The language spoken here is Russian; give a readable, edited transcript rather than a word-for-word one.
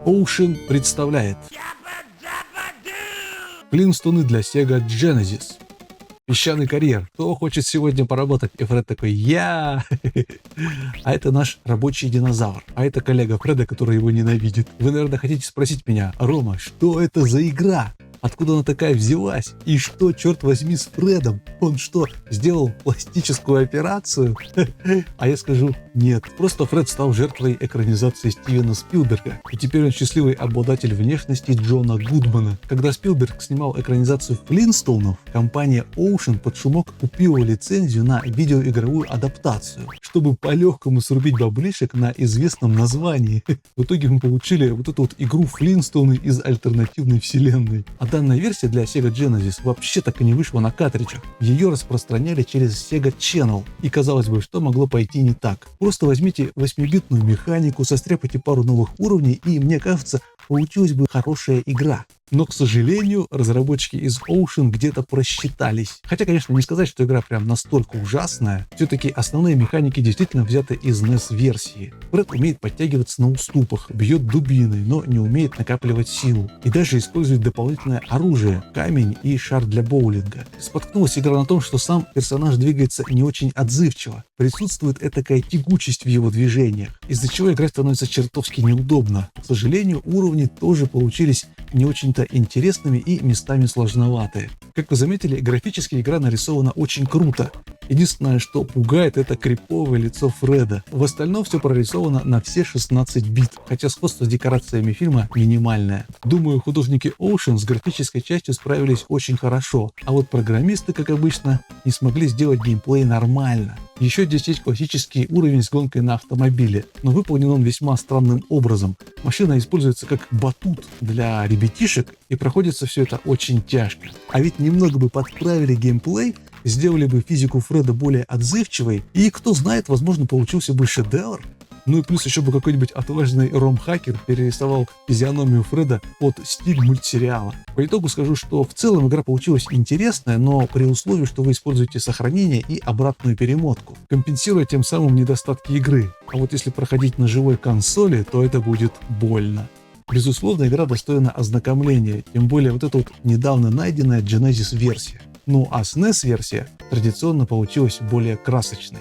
Ocean представляет Флинстоуны для Sega Genesis. Песчаный карьер. Кто хочет сегодня поработать? И Фред такой: я. А это наш рабочий динозавр. А это коллега Фреда, который его ненавидит. Вы, наверное, хотите спросить меня: Рома, что это за игра? Откуда она такая взялась? И что, черт возьми, с Фредом? Он что, сделал пластическую операцию? А я скажу: нет. Просто Фред стал жертвой экранизации Стивена Спилберга. И теперь он счастливый обладатель внешности Джона Гудмана. Когда Спилберг снимал экранизацию Флинстоунов, компания Ocean под шумок купила лицензию на видеоигровую адаптацию, чтобы по-легкому срубить баблишек на известном названии. В итоге мы получили вот эту вот игру Флинстоуны из альтернативной вселенной. А данная версия для Sega Genesis вообще так и не вышла на картриджах. Ее распространяли через Sega Channel. И казалось бы, что могло пойти не так? Просто возьмите 8-битную механику, состряпайте пару новых уровней, и, мне кажется, получилась бы хорошая игра. Но, к сожалению, разработчики из Ocean где-то просчитались. Хотя, конечно, не сказать, что игра прям настолько ужасная. Все-таки основные механики действительно взяты из NES-версии. Фред умеет подтягиваться на уступах, бьет дубиной, но не умеет накапливать силу. И даже использует дополнительное оружие – камень и шар для боулинга. Споткнулась игра на том, что сам персонаж двигается не очень отзывчиво. Присутствует этакая тягучесть в его движениях, из-за чего играть становится чертовски неудобно. К сожалению, уровни тоже получились не очень-то интересными и местами сложноватые. Как вы заметили, графически игра нарисована очень круто. Единственное, что пугает, это криповое лицо Фреда. В остальном все прорисовано на все 16 бит, хотя сходство с декорациями фильма минимальное. Думаю, художники Ocean с графической частью справились очень хорошо, а вот программисты, как обычно, не смогли сделать геймплей нормально. Еще здесь есть классический уровень с гонкой на автомобиле, но выполнен он весьма странным образом. Машина используется как батут для ребятишек, и проходится все это очень тяжко. А ведь немного бы подправили геймплей, сделали бы физику Фреда более отзывчивой, и кто знает, возможно, получился бы шедевр. Ну и плюс еще бы какой-нибудь отважный ром-хакер перерисовал физиономию Фреда под стиль мультсериала. По итогу скажу, что в целом игра получилась интересная, но при условии, что вы используете сохранение и обратную перемотку, компенсируя тем самым недостатки игры. А вот если проходить на живой консоли, то это будет больно. Безусловно, игра достойна ознакомления, тем более вот эта вот недавно найденная Genesis версия. Ну а SNES версия традиционно получилась более красочной.